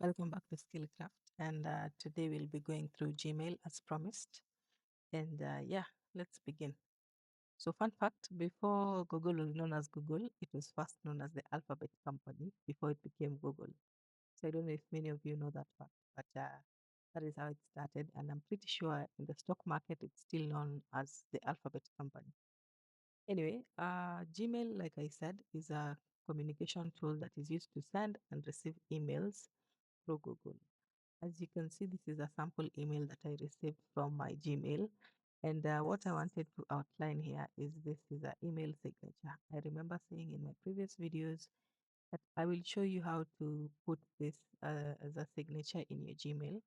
Welcome back to Skillcraft. And today we'll be going through Gmail as promised. And yeah, let's begin. So, fun fact, before Google was known as Google, it was first known as the Alphabet Company before it became Google. So, I don't know if many of you know that fact, but that is how it started. And I'm pretty sure in the stock market, it's still known as the Alphabet Company. Anyway, Gmail, like I said, is a communication tool that is used to send and receive emails through Google. As you can see, this is a sample email that I received from my Gmail. And what I wanted to outline here is this is an email signature. I remember saying in my previous videos that I will show you how to put this as a signature in your Gmail.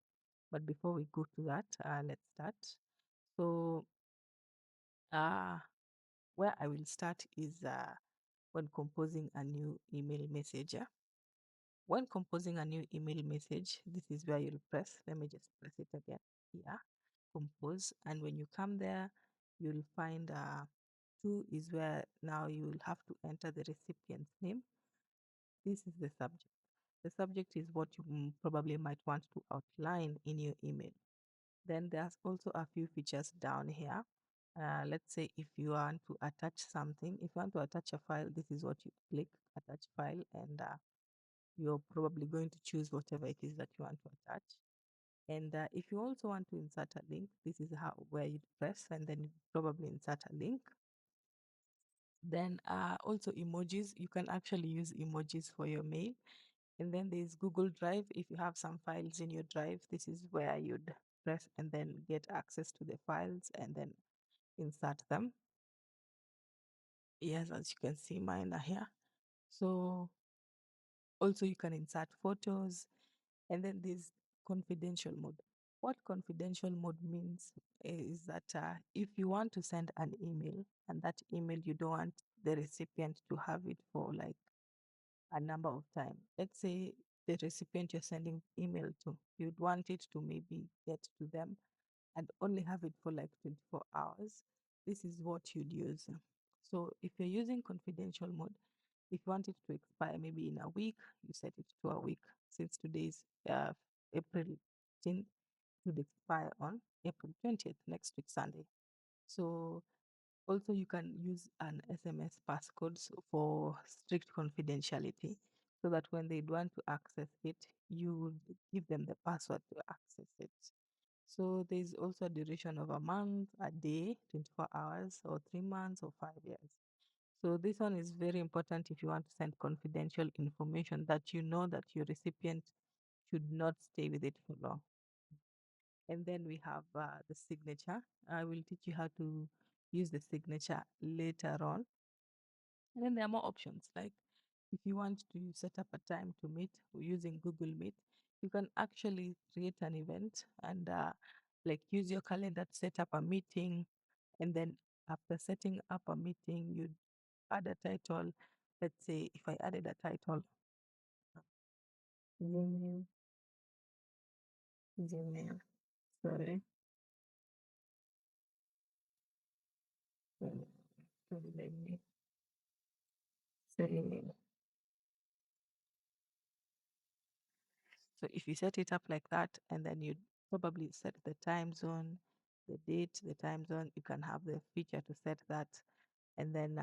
But before we go to that, let's start. So uh, where I will start is when composing a new email messenger. When composing a new email message, this is where you'll press. Let me just press it again here, compose. And when you come there, you'll find two is where now you will have to enter the recipient's name. This is the subject. The subject is what you probably might want to outline in your email. Then there's also a few features down here. Let's say if you want to attach something, if you want to attach a file, this is what you click, attach file, and you're probably going to choose whatever it is that you want to attach. And if you also want to insert a link, this is how where you press and then you probably insert a link. Then also emojis, you can actually use emojis for your mail. And then there's Google Drive. If you have some files in your drive, this is where you'd press and then get access to the files and then insert them. Yes, as you can see, mine are here. So also you can insert photos. And then there's confidential mode. What confidential mode means is that if you want to send an email and that email you don't want the recipient to have it for like a number of time. Let's say the recipient you're sending email to, you'd want it to maybe get to them and only have it for like 24 hours. This is what you'd use. So if you're using confidential mode, if you want it to expire maybe in a week, you set it to a week. Since today's April 10th, it would expire on April 20th, next week, Sunday. So also you can use an SMS passcode for strict confidentiality so that when they want to access it, you would give them the password to access it. So there's also a duration of a month, a day, 24 hours, or 3 months, or 5 years. So this one is very important if you want to send confidential information that you know that your recipient should not stay with it for long. And then we have the signature. I will teach you how to use the signature later on. And then there are more options. Like if you want to set up a time to meet using Google Meet, you can actually create an event and like use your calendar to set up a meeting. And then after setting up a meeting, you add a title. Let's say if I added a title, Gmail, Gmail, sorry, sorry, let me say. So if you set it up like that, and then you probably set the time zone, the date, the time zone, you can have the feature to set that. And then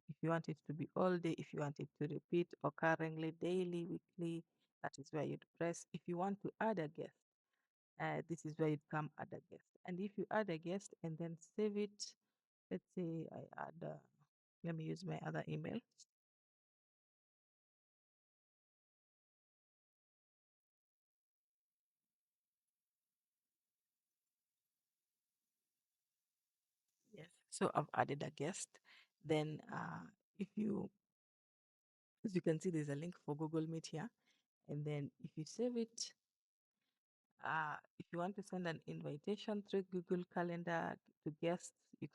if you want it to be all day, if you want it to repeat occurringly, daily, weekly, that is where you'd press. If you want to add a guest, this is where you'd come add a guest. And if you add a guest and then save it, let's say I add, let me use my other email. Yes. So I've added a guest. Then if you, as you can see, there's a link for Google Meet here. And then if you save it, if you want to send an invitation through Google Calendar to guests, you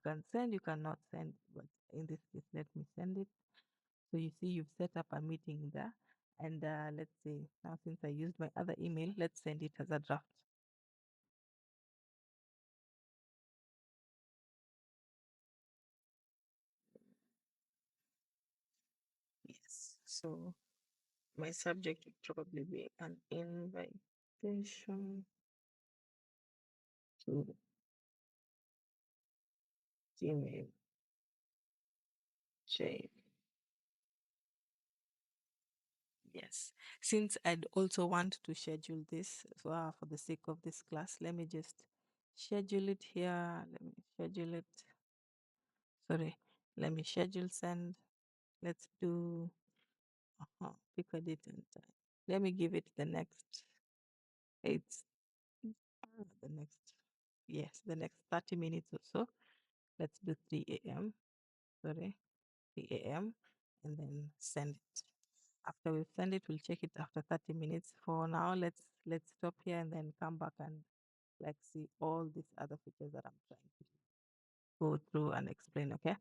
can send, you cannot send, but in this case, let me send it. So you see, you've set up a meeting there. And let's say now, since I used my other email, let's send it as a draft. Yes. So My subject would probably be an invitation to Gmail chain. Yes. Since I'd also want to schedule this for the sake of this class, let me just schedule it here. Let me schedule it. Sorry. Let me schedule send. Let's do pick a date and time. Let me give it the next. It's the next. Yes, the next 30 minutes or so. Let's do 3 a.m. Sorry, 3 a.m. and then send it. After we send it, we'll check it after 30 minutes. For now, let's stop here and then come back and like see all these other features that I'm trying to go through and explain. Okay.